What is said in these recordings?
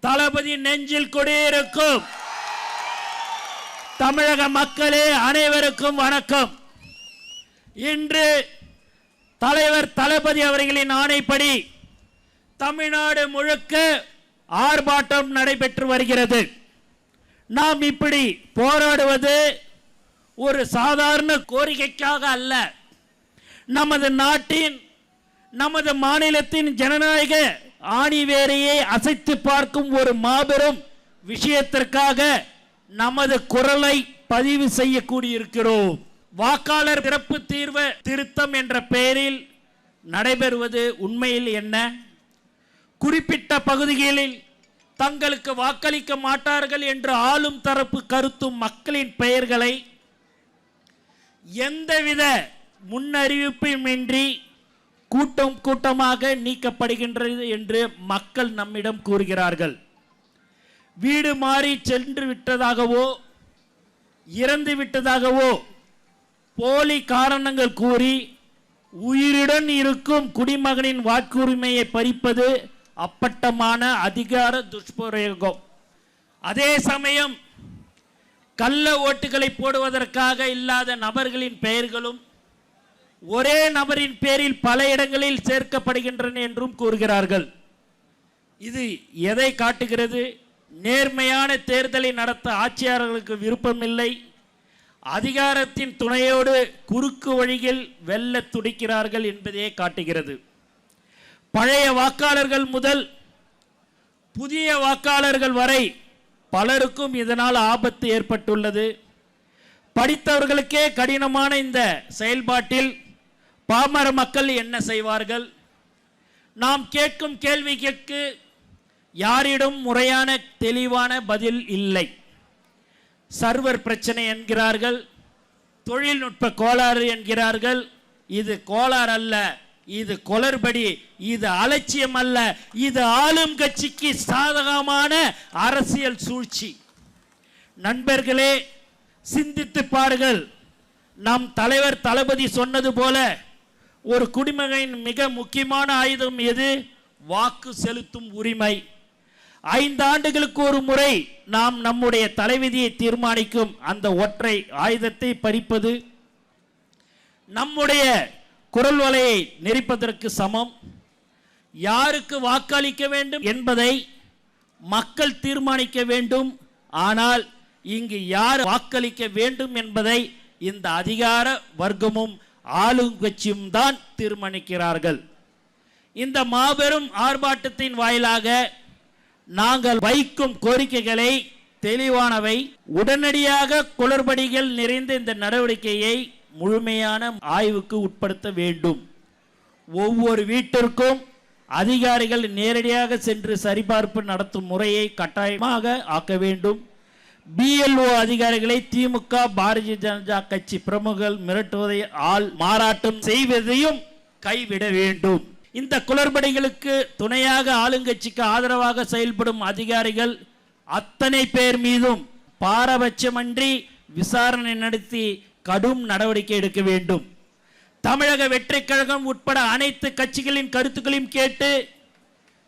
தளபதி நெஞ்சில் குடியிருக்கும் தமிழக மக்களே அனைவருக்கும் வணக்கம். இன்று தலைவர் தளபதி அவர்களின் ஆணைப்படி தமிழ்நாடு முழுக்க ஆர்ப்பாட்டம் நடைபெற்று வருகிறது. நாம் இப்படி போராடுவது ஒரு சாதாரண கோரிக்கைக்காக அல்ல, நமது நாட்டின் நமது மாநிலத்தின் ஜனநாயக ஆணிவேரையை அசைத்து பார்க்கும் ஒரு மாபெரும் விஷயத்திற்காக நமது குரலை பதிவு செய்யக்கூடியிருக்கிறோம். வாக்காளர் சிறப்பு தீர்வு திருத்தம் என்ற பெயரில் நடைபெறுவது உண்மையில் என்ன? குறிப்பிட்ட பகுதிகளில் தங்களுக்கு வாக்களிக்க மாட்டார்கள் என்று ஆளும் தரப்பு கருத்தும் மக்களின் பெயர்களை எந்தவித முன்னறிவிப்புமின்றி கூட்டம் கூட்டமாக நீக்கப்படுகின்றது என்று மக்கள் நம்மிடம் கூறுகிறார்கள். வீடு மாறி சென்று விட்டதாகவோ இறந்து விட்டதாகவோ போலி காரணங்கள் கூறி உயிருடன் இருக்கும் குடிமகனின் வாக்குரிமையை பறிப்பது அப்பட்டமான அதிகார துஷ்பிரயோகம். அதே சமயம் கள்ள ஓட்டுகளை போடுவதற்காக இல்லாத நபர்களின் பெயர்களும் ஒரே நபரின் பேரில் பல இடங்களில் சேர்க்கப்படுகின்றன என்றும் கூறுகிறார்கள். இது எதை காட்டுகிறது? நேர்மையான தேர்தலை நடத்த ஆட்சியாளர்களுக்கு விருப்பமில்லை, அதிகாரத்தின் துணையோடு குறுக்கு வழியில் வெல்ல துடிக்கிறார்கள் என்பதையே காட்டுகிறது. பழைய வாக்காளர்கள் முதல் புதிய வாக்காளர்கள் வரை பலருக்கும் இதனால் ஆபத்து ஏற்பட்டுள்ளது. படித்தவர்களுக்கே கடினமான இந்த செயல்பாட்டில் பாமர மக்கள் என்ன செய்வார்கள்? நாம் கேட்கும் கேள்விக்கு யாரிடம் முறையான தெளிவான பதில் இல்லை. சர்வர் பிரச்சனை என்கிறார்கள், தொழில்நுட்ப கோளாறு என்கிறார்கள். இது கோளாறு அல்ல, இது குளறுபடி, இது அலட்சியம் அல்ல, இது ஆளும் கட்சிக்கு சாதகமான அரசியல் சூழ்ச்சி. நண்பர்களே, சிந்தித்து பாருங்கள். நம் தலைவர் தளபதி சொன்னது போல ஒரு குடிமகனின் மிக முக்கியமான ஆயுதம் எது? வாக்கு செலுத்தும் உரிமை. 5 ஆண்டுகளுக்கு ஒரு முறை நாம் நம்முடைய தலைவிதியை தீர்மானிக்கும் அந்த ஒற்றை ஆயுதத்தை பறிப்பது நம்முடைய குரல் வலையை நெரிப்பதற்கு சமம். யாருக்கு வாக்களிக்க வேண்டும் என்பதை மக்கள் தீர்மானிக்க வேண்டும். ஆனால் இங்கு யார் வாக்களிக்க வேண்டும் என்பதை இந்த அதிகார வர்க்கமும் ஆளுங்கட்சியும் தான் தீர்மானிக்கிறார்கள். இந்த மாபெரும் ஆர்ப்பாட்டத்தின் வாயிலாக நாங்கள் வைக்கும் கோரிக்கைகளை தெளிவானவை. உடனடியாக குளறுபடிகள் நிறைந்த இந்த நடவடிக்கையை முழுமையான ஆய்வுக்கு உட்படுத்த வேண்டும். ஒவ்வொரு வீட்டிற்கும் அதிகாரிகள் நேரடியாக சென்று சரிபார்ப்பு நடத்தும் முறையை கட்டாயமாக ஆக்க வேண்டும். BLO அதிகாரிகளை திமுக பாரதிய ஜனதா கட்சி பிரமுகர்கள் மிரட்டுவதை மாறாட்டம் செய்வதையும் கைவிட வேண்டும். இந்த குளறுபடிகளுக்கு துணையாக ஆளுங்கட்சிக்கு ஆதரவாக செயல்படும் அதிகாரிகள் அத்தனை பேர் மீதும் பாரபட்சமின்றி விசாரணை நடத்தி கடும் நடவடிக்கை எடுக்க வேண்டும். தமிழக வெற்றிக் கழகம் உட்பட அனைத்து கட்சிகளின் கருத்துக்களையும் கேட்டு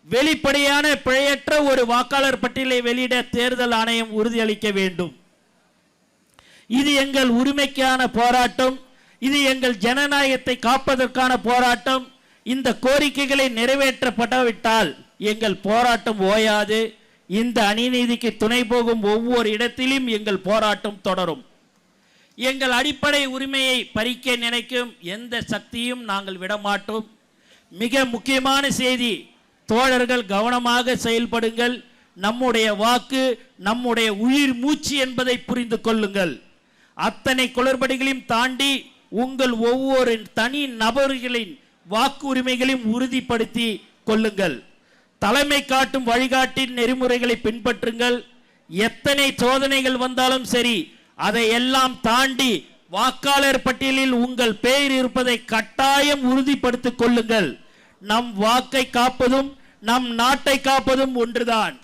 வெளிப்படையான பிழையற்ற ஒரு வாக்காளர் பட்டியலை வெளியிட தேர்தல் ஆணையம் உறுதியளிக்க வேண்டும். இது எங்கள் உரிமைக்கான போராட்டம், இது எங்கள் ஜனநாயகத்தை காப்பதற்கான போராட்டம். இந்த கோரிக்கைகளை நிறைவேற்றப்படாவிட்டால் எங்கள் போராட்டம் ஓயாது. இந்த அநீதிக்கு துணை போகும் ஒவ்வொரு இடத்திலும் எங்கள் போராட்டம் தொடரும். எங்கள் அடிப்படை உரிமையை பறிக்க நினைக்கும் எந்த சக்தியும் நாங்கள் விடமாட்டோம். மிக முக்கியமான செய்தி, தோழர்கள் கவனமாக செயல்படுங்கள். நம்முடைய வாக்கு நம்முடைய உயிர் மூச்சு என்பதை புரிந்து கொள்ளுங்கள். அத்தனை குளறுபடிகளையும் தாண்டி உங்கள் ஒவ்வொரு தனி நபர்களின் வாக்கு உரிமைகளையும் உறுதிப்படுத்தி கொள்ளுங்கள். தலைமை காட்டும் வழிகாட்டின் நெறிமுறைகளை பின்பற்றுங்கள். எத்தனை சோதனைகள் வந்தாலும் சரி, அதை எல்லாம் தாண்டி வாக்காளர் பட்டியலில் உங்கள் பெயர் இருப்பதை கட்டாயம் உறுதிப்படுத்திக் கொள்ளுங்கள். நம் வாக்கை காப்பதும் நம் நாட்டை காப்பதும் ஒன்றுதான்.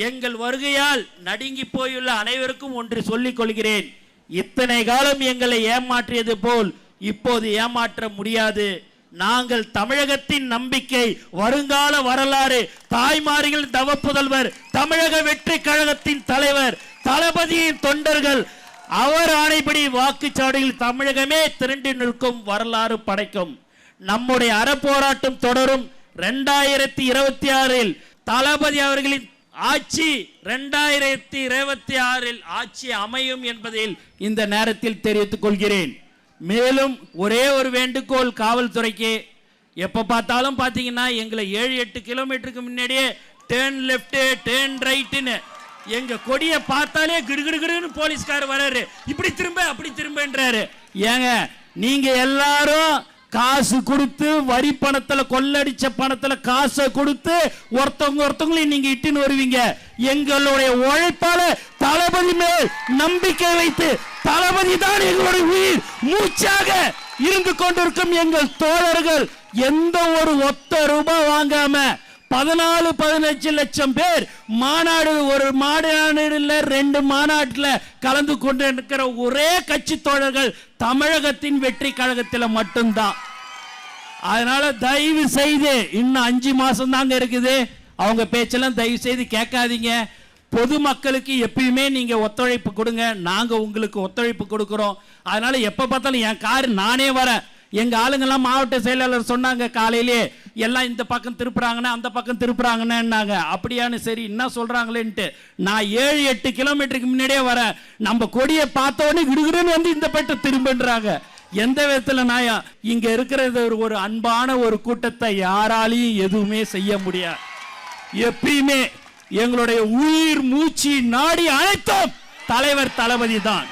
எங்கள் வருகையால் நடுங்கி போயுள்ள அனைவருக்கும் ஒன்று சொல்லிக் கொள்கிறேன். இத்தனை காலம் எங்களை ஏமாற்றியது போல் இப்போது ஏமாற்ற முடியாது. நாங்கள் தமிழகத்தின் நம்பிக்கை, வருங்கால வரலாறு, தாய்மார்கள் தவப்புதல்வர், தமிழக வெற்றி கழகத்தின் தலைவர், தளபதியின் தொண்டர்கள், அவர் ஆணைப்படி வாக்குச்சாவடியில் தமிழகமே திரண்டு நிற்கும், வரலாறு படைக்கும். நம்முடைய அறப்போராட்டம் தொடரும். 2026 தளபதி அவர்களின் ஆட்சி 2026 ஆட்சி அமையும் என்பதில் இந்த நேரத்தில் தெரிவித்துக் கொள்கிறேன். மேலும் ஒரே ஒரு வேண்டுகோள் காவல்துறைக்கு, எப்ப பார்த்தாலும் பாத்தீங்கன்னா எங்களை 7-8 கிலோமீட்டருக்கு முன்னாடியே டேர்ன் லெஃப்ட் டேர்ன் ரைட்னு எங்க கொடியை பார்த்தாலே கிடுகிடுன்னு போலீஸ்கார் வராரு, இப்படி திரும்ப அப்படி திரும்பன்றாரு. ஏங்க நீங்க எல்லாரும் காசு கொடுத்து வரி பணத்துல கொள்ளடிச்ச பணத்துல காசை கொடுத்து ஒருத்தவங்களையும் நீங்க இட்டுன்னு வருவீங்க. எங்களுடைய உழைப்பால தளபதி மேல் நம்பிக்கை வைத்து, தளபதி தான் எங்களுடைய உயிர் மூச்சாக இருந்து கொண்டிருக்கும் எங்கள் தோழர்கள் எந்த ஒரு ஒத்த ரூபாய் வாங்காம 14-15 லட்சம் பேர் மாநாடு, ஒரு மாநாடுல 2 மாநாட்டில் கலந்து கொண்டிருக்கிற ஒரே கட்சி தோழர்கள் தமிழகத்தின் வெற்றி கழகத்தில் மட்டும்தான். அதனால தயவு செய்து இன்னும் 5 மாசம் தாங்க இருக்குது, அவங்க பேச்செல்லாம் தயவு செய்து கேட்காதீங்க. பொதுமக்களுக்கு எப்பயுமே நீங்க ஒத்துழைப்பு கொடுங்க, நாங்க உங்களுக்கு ஒத்துழைப்பு கொடுக்கிறோம். அதனால எப்ப பார்த்தாலும் என் கார் நானே வரேன். எங்க ஆளுங்கெல்லாம் மாவட்ட செயலாளர் சொன்னாங்க காலையிலே, எல்லாம் இந்த பக்கம் திருப்புறாங்கன்னா அந்த பக்கம் திருப்புறாங்கன்னாங்க. அப்படியானு சரி என்ன சொல்றாங்களேன்ட்டு நான் 7-8 கிலோமீட்டருக்கு முன்னாடியே வரேன். நம்ம கொடியை பார்த்த உடனே கிடுகிடுன்னு வந்து இந்த பட்டு திரும்புன்றாங்க. எந்த விதத்துல நாயா இங்க இருக்கிறது ஒரு அன்பான ஒரு கூட்டத்தை யாராலையும் எதுவுமே செய்ய முடியாது. எப்பயுமே எங்களுடைய உயிர் மூச்சு நாடி அனைத்தும் தலைவர் தளபதி தான்.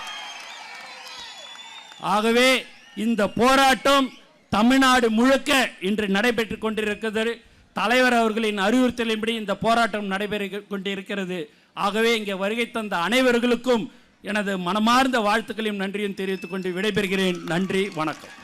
ஆகவே இந்த போராட்டம் தமிழ்நாடு முழுக்க இன்று நடைபெற்றுக் கொண்டிருக்கிறது. தலைவர் அவர்களின் அறிவுறுத்தலின்படி இந்த போராட்டம் நடைபெற்று கொண்டிருக்கிறது. ஆகவே இங்கே வருகை தந்த அனைவர்களுக்கும் எனது மனமார்ந்த வாழ்த்துக்களையும் நன்றியும் தெரிவித்துக் கொண்டு விடைபெறுகிறேன். நன்றி, வணக்கம்.